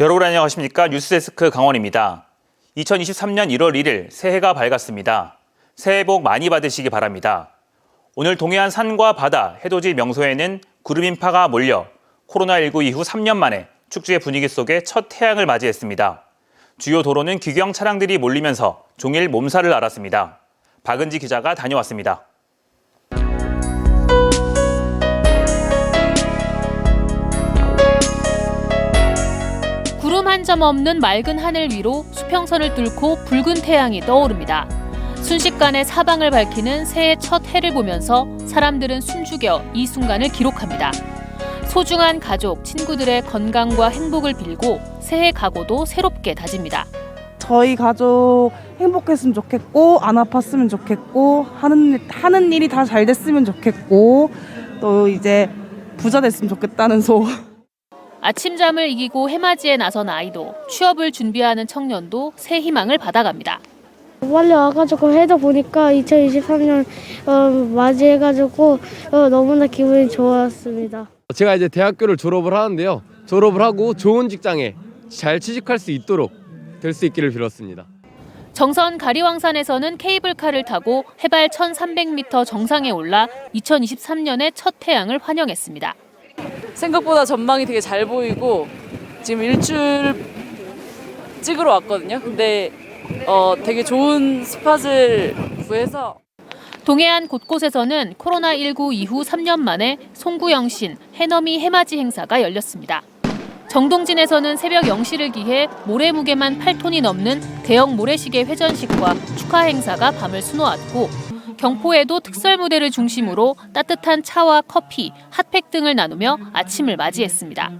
여러분 안녕하십니까? 뉴스데스크 강원입니다. 2023년 1월 1일 새해가 밝았습니다. 새해 복 많이 받으시기 바랍니다. 오늘 동해안 산과 바다, 해돋이 명소에는 구름 인파가 몰려 코로나19 이후 3년 만에 축제의 분위기 속에 첫 태양을 맞이했습니다. 주요 도로는 귀경 차량들이 몰리면서 종일 몸살을 앓았습니다. 박은지 기자가 다녀왔습니다. 구름 한 점 없는 맑은 하늘 위로 수평선을 뚫고 붉은 태양이 떠오릅니다. 순식간에 사방을 밝히는 새해 첫 해를 보면서 사람들은 숨죽여 이 순간을 기록합니다. 소중한 가족, 친구들의 건강과 행복을 빌고 새해 각오도 새롭게 다집니다. 저희 가족 행복했으면 좋겠고 안 아팠으면 좋겠고 하는 일이 다 잘 됐으면 좋겠고 또 이제 부자 됐으면 좋겠다는 소. 아침잠을 이기고 해맞이에 나선 아이도, 취업을 준비하는 청년도 새 희망을 받아갑니다. 빨리 와가지고 해다 보니까 2023년 맞이해가지고 너무나 기분이 좋았습니다. 제가 이제 대학교를 졸업을 하는데요. 졸업을 하고 좋은 직장에 잘 취직할 수 있도록 될 수 있기를 빌었습니다. 정선 가리왕산에서는 케이블카를 타고 해발 1,300m 정상에 올라 2023년의 첫 태양을 환영했습니다. 생각보다 전망이 되게 잘 보이고 지금 일출 찍으러 왔거든요. 근데 되게 좋은 스팟을 구해서 동해안 곳곳에서는 코로나19 이후 3년 만에 송구영신, 해넘이 해맞이 행사가 열렸습니다. 정동진에서는 새벽 0시를 기해 모래 무게만 8톤이 넘는 대형 모래시계 회전식과 축하 행사가 밤을 수놓았고, 경포에도 특설 무대를 중심으로 따뜻한 차와 커피, 핫팩 등을 나누며 아침을 맞이했습니다.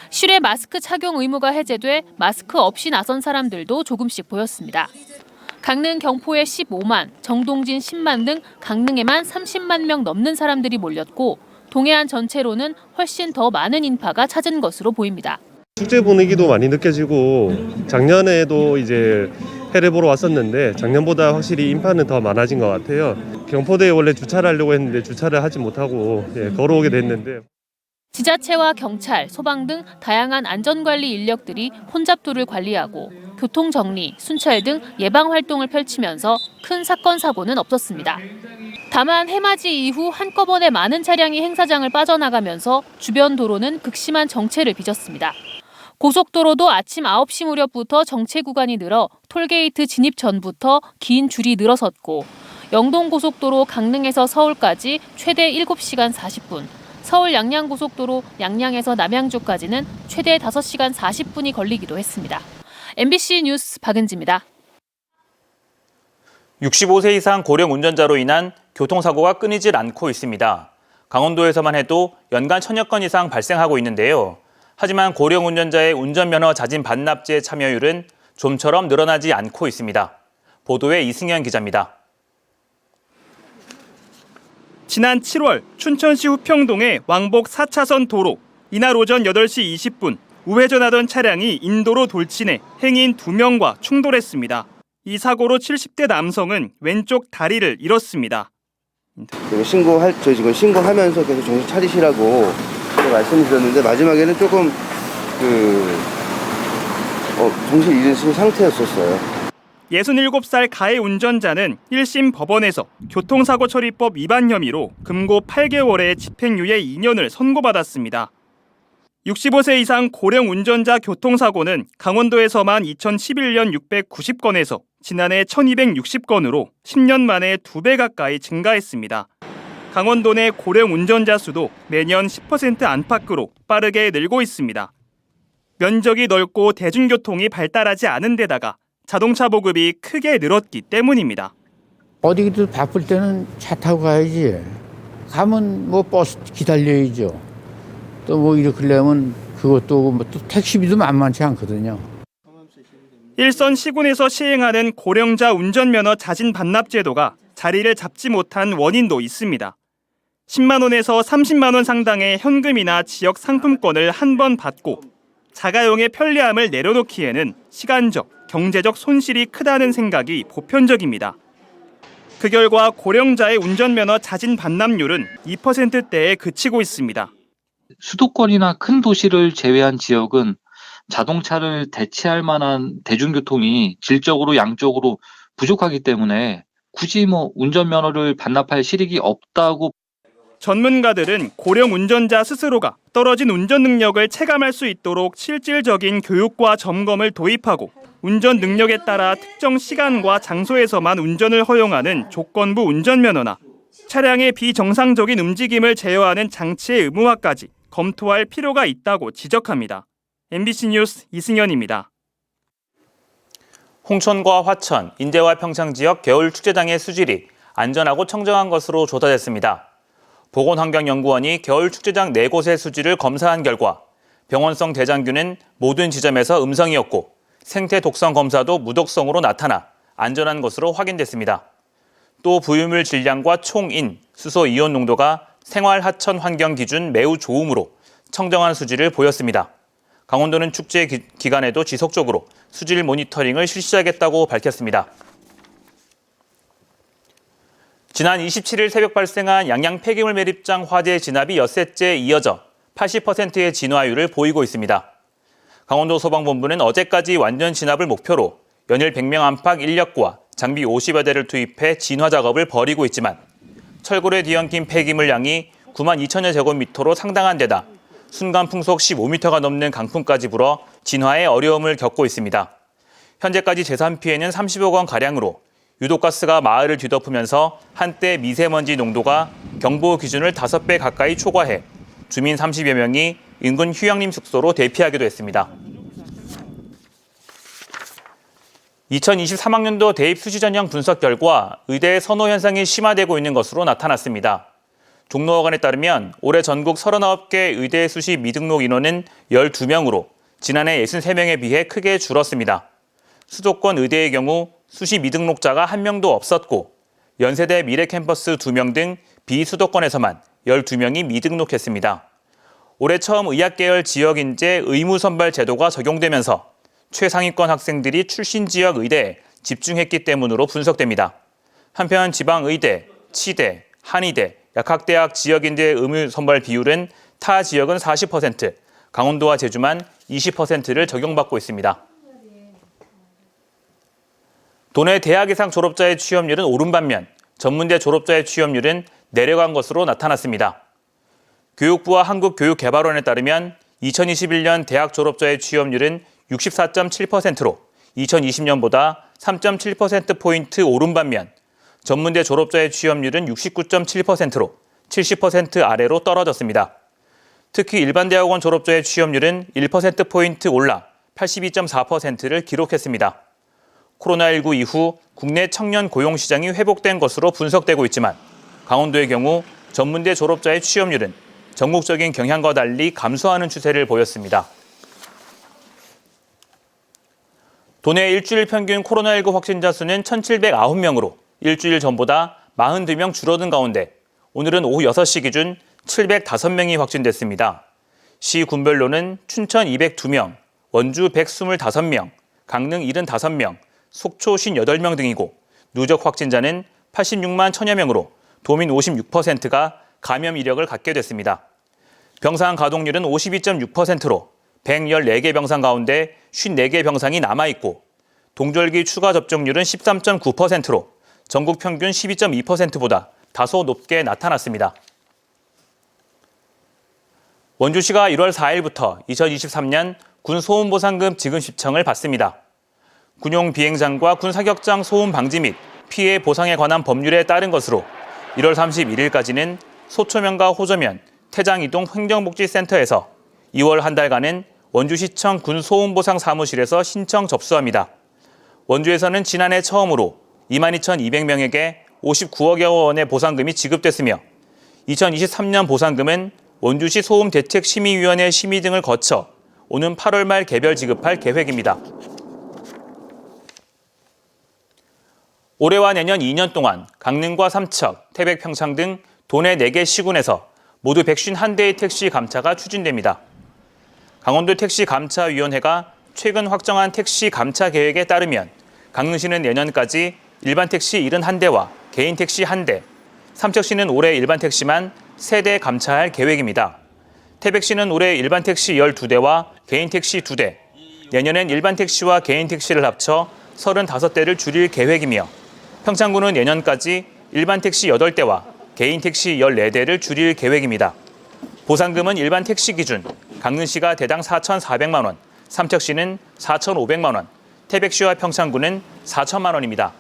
실외 마스크 착용 의무가 해제돼 마스크 없이 나선 사람들도 조금씩 보였습니다. 강릉 경포에 15만, 정동진 10만 등 강릉에만 30만 명 넘는 사람들이 몰렸고, 동해안 전체로는 훨씬 더 많은 인파가 찾은 것으로 보입니다. 축제 분위기도 많이 느껴지고 작년에도 이제 해를 보러 왔었는데 작년보다 확실히 인파는 더 많아진 것 같아요. 경포대에 원래 주차를 하려고 했는데 주차를 하지 못하고 걸어오게 됐는데 지자체와 경찰, 소방 등 다양한 안전관리 인력들이 혼잡도를 관리하고 교통정리, 순찰 등 예방 활동을 펼치면서 큰 사건, 사고는 없었습니다. 다만 해맞이 이후 한꺼번에 많은 차량이 행사장을 빠져나가면서 주변 도로는 극심한 정체를 빚었습니다. 고속도로도 아침 9시 무렵부터 정체 구간이 늘어 톨게이트 진입 전부터 긴 줄이 늘어섰고, 영동고속도로 강릉에서 서울까지 최대 7시간 40분, 서울 양양고속도로 양양에서 남양주까지는 최대 5시간 40분이 걸리기도 했습니다. MBC 뉴스 박은지입니다. 65세 이상 고령 운전자로 인한 교통사고가 끊이질 않고 있습니다. 강원도에서만 해도 연간 1000여 건 이상 발생하고 있는데요. 하지만 고령 운전자의 운전면허 자진 반납제 참여율은 좀처럼 늘어나지 않고 있습니다. 보도에 이승현 기자입니다. 지난 7월 춘천시 후평동의 왕복 4차선 도로, 이날 오전 8시 20분 우회전하던 차량이 인도로 돌진해 행인 2명과 충돌했습니다. 이 사고로 70대 남성은 왼쪽 다리를 잃었습니다. 저희 지금 신고하면서 계속 정신 차리시라고 말씀드렸는데 마지막에는 조금 정신 잃으신 상태였었어요. 67살 가해 운전자는 1심 법원에서 교통사고처리법 위반 혐의로 금고 8개월의 집행유예 2년을 선고받았습니다. 65세 이상 고령 운전자 교통사고는 강원도에서만 2011년 690건에서 지난해 1260건으로 10년 만에 2배 가까이 증가했습니다. 강원도 내 고령 운전자 수도 매년 10% 안팎으로 빠르게 늘고 있습니다. 면적이 넓고 대중교통이 발달하지 않은 데다가 자동차 보급이 크게 늘었기 때문입니다. 어디든 바쁠 때는 차 타고 가야지. 가면 뭐 버스 기다려야죠. 또 뭐 이러려면 그것도 또 택시비도 만만치 않거든요. 일선 시군에서 시행하는 고령자 운전면허 자진 반납 제도가 자리를 잡지 못한 원인도 있습니다. 10만 원에서 30만 원 상당의 현금이나 지역 상품권을 한 번 받고 자가용의 편리함을 내려놓기에는 시간적, 경제적 손실이 크다는 생각이 보편적입니다. 그 결과 고령자의 운전면허 자진 반납률은 2%대에 그치고 있습니다. 수도권이나 큰 도시를 제외한 지역은 자동차를 대체할 만한 대중교통이 질적으로 양적으로 부족하기 때문에 굳이 운전면허를 반납할 실익이 없다고. 전문가들은 고령 운전자 스스로가 떨어진 운전 능력을 체감할 수 있도록 실질적인 교육과 점검을 도입하고 운전 능력에 따라 특정 시간과 장소에서만 운전을 허용하는 조건부 운전면허나 차량의 비정상적인 움직임을 제어하는 장치의 의무화까지 검토할 필요가 있다고 지적합니다. MBC 뉴스 이승현입니다. 홍천과 화천, 인제와 평창 지역 겨울 축제장의 수질이 안전하고 청정한 것으로 조사됐습니다. 보건환경연구원이 겨울 축제장 4곳의 수질을 검사한 결과 병원성 대장균은 모든 지점에서 음성이었고 생태 독성 검사도 무독성으로 나타나 안전한 것으로 확인됐습니다. 또 부유물 질량과 총인, 수소 이온 농도가 생활 하천 환경 기준 매우 좋음으로 청정한 수질을 보였습니다. 강원도는 축제 기간에도 지속적으로 수질 모니터링을 실시하겠다고 밝혔습니다. 지난 27일 새벽 발생한 양양 폐기물 매립장 화재 진압이 엿새째 이어져 80%의 진화율을 보이고 있습니다. 강원도 소방본부는 어제까지 완전 진압을 목표로 연일 100명 안팎 인력과 장비 50여 대를 투입해 진화 작업을 벌이고 있지만 철골에 뒤엉킨 폐기물 양이 9만 2천여 제곱미터로 상당한 데다 순간 풍속 15m가 넘는 강풍까지 불어 진화에 어려움을 겪고 있습니다. 현재까지 재산 피해는 30억 원가량으로 유독가스가 마을을 뒤덮으면서 한때 미세먼지 농도가 경보 기준을 5배 가까이 초과해 주민 30여 명이 인근 휴양림 숙소로 대피하기도 했습니다. 2023학년도 대입 수시 전형 분석 결과 의대 선호 현상이 심화되고 있는 것으로 나타났습니다. 종로어간에 따르면 올해 전국 39개 의대 수시 미등록 인원은 12명으로 지난해 63명에 비해 크게 줄었습니다. 수도권 의대의 경우 수시 미등록자가 1명도 없었고 연세대 미래캠퍼스 2명 등 비수도권에서만 12명이 미등록했습니다. 올해 처음 의학계열 지역인재 의무선발 제도가 적용되면서 최상위권 학생들이 출신 지역 의대에 집중했기 때문으로 분석됩니다. 한편 지방의대, 치대, 한의대, 약학대학 지역인재 의무선발 비율은 타 지역은 40%, 강원도와 제주만 20%를 적용받고 있습니다. 도내 대학 이상 졸업자의 취업률은 오른 반면 전문대 졸업자의 취업률은 내려간 것으로 나타났습니다. 교육부와 한국교육개발원에 따르면 2021년 대학 졸업자의 취업률은 64.7%로 2020년보다 3.7%포인트 오른 반면 전문대 졸업자의 취업률은 69.7%로 70% 아래로 떨어졌습니다. 특히 일반대학원 졸업자의 취업률은 1%포인트 올라 82.4%를 기록했습니다. 코로나19 이후 국내 청년 고용 시장이 회복된 것으로 분석되고 있지만 강원도의 경우 전문대 졸업자의 취업률은 전국적인 경향과 달리 감소하는 추세를 보였습니다. 도내 일주일 평균 코로나19 확진자 수는 1,709명으로 일주일 전보다 42명 줄어든 가운데 오늘은 오후 6시 기준 705명이 확진됐습니다. 시 군별로는 춘천 202명, 원주 125명, 강릉 75명, 속초 58명 등이고 누적 확진자는 86만 1000여 명으로 도민 56%가 감염 이력을 갖게 됐습니다. 병상 가동률은 52.6%로 114개 병상 가운데 54개 병상이 남아있고 동절기 추가 접종률은 13.9%로 전국 평균 12.2%보다 다소 높게 나타났습니다. 원주시가 1월 4일부터 2023년 군 소음보상금 지급 신청을 받습니다. 군용 비행장과 군 사격장 소음 방지 및 피해 보상에 관한 법률에 따른 것으로 1월 31일까지는 소초면과 호저면, 태장이동 행정복지센터에서 2월 한 달간은 원주시청 군소음보상 사무실에서 신청 접수합니다. 원주에서는 지난해 처음으로 22,200명에게 59억여 원의 보상금이 지급됐으며 2023년 보상금은 원주시 소음대책심의위원회 심의 등을 거쳐 오는 8월 말 개별 지급할 계획입니다. 올해와 내년 2년 동안 강릉과 삼척, 태백, 평창 등 도내 4개 시군에서 모두 151대의 택시 감차가 추진됩니다. 강원도 택시감차위원회가 최근 확정한 택시 감차 계획에 따르면 강릉시는 내년까지 일반 택시 71대와 개인 택시 1대, 삼척시는 올해 일반 택시만 3대 감차할 계획입니다. 태백시는 올해 일반 택시 12대와 개인 택시 2대, 내년엔 일반 택시와 개인 택시를 합쳐 35대를 줄일 계획이며 평창군은 내년까지 일반 택시 8대와 개인 택시 14대를 줄일 계획입니다. 보상금은 일반 택시 기준 강릉시가 대당 4,400만 원, 삼척시는 4,500만 원, 태백시와 평창군은 4천만 원입니다.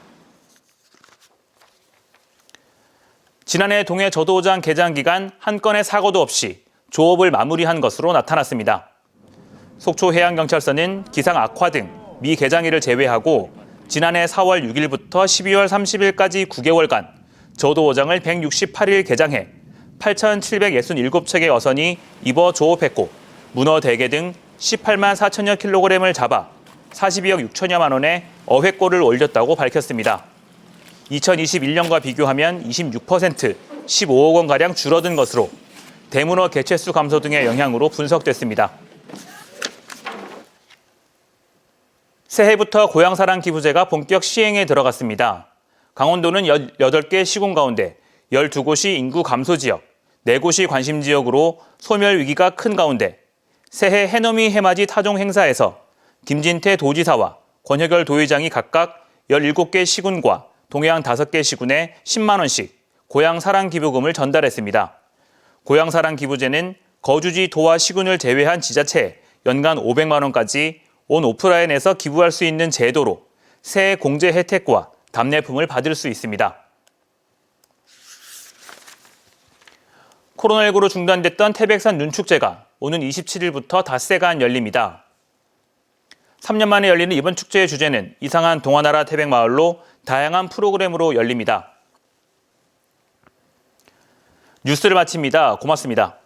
지난해 동해 저도호장 개장 기간 한 건의 사고도 없이 조업을 마무리한 것으로 나타났습니다. 속초해양경찰서는 기상 악화 등 미개장일을 제외하고 지난해 4월 6일부터 12월 30일까지 9개월간 저도호장을 168일 개장해 8,767척의 어선이 입어 조업했고 문어, 대게 등 18만 4천여 킬로그램을 잡아 42억 6천여만 원의 어획고를 올렸다고 밝혔습니다. 2021년과 비교하면 26%, 15억 원가량 줄어든 것으로 대문어 개체수 감소 등의 영향으로 분석됐습니다. 새해부터 고향사랑 기부제가 본격 시행에 들어갔습니다. 강원도는 18개 시군 가운데 12곳이 인구 감소 지역, 4곳이 관심 지역으로 소멸 위기가 큰 가운데 새해 해넘이 해맞이 타종 행사에서 김진태 도지사와 권혁열 도의장이 각각 17개 시군과 동해안 5개 시군에 10만 원씩 고향사랑 기부금을 전달했습니다. 고향사랑 기부제는 거주지 도와 시군을 제외한 지자체에 연간 500만 원까지 온 오프라인에서 기부할 수 있는 제도로 새해 공제 혜택과 답례품을 받을 수 있습니다. 코로나19로 중단됐던 태백산 눈축제가 오는 27일부터 닷새간 열립니다. 3년 만에 열리는 이번 축제의 주제는 이상한 동화나라 태백마을로 다양한 프로그램으로 열립니다. 뉴스를 마칩니다. 고맙습니다.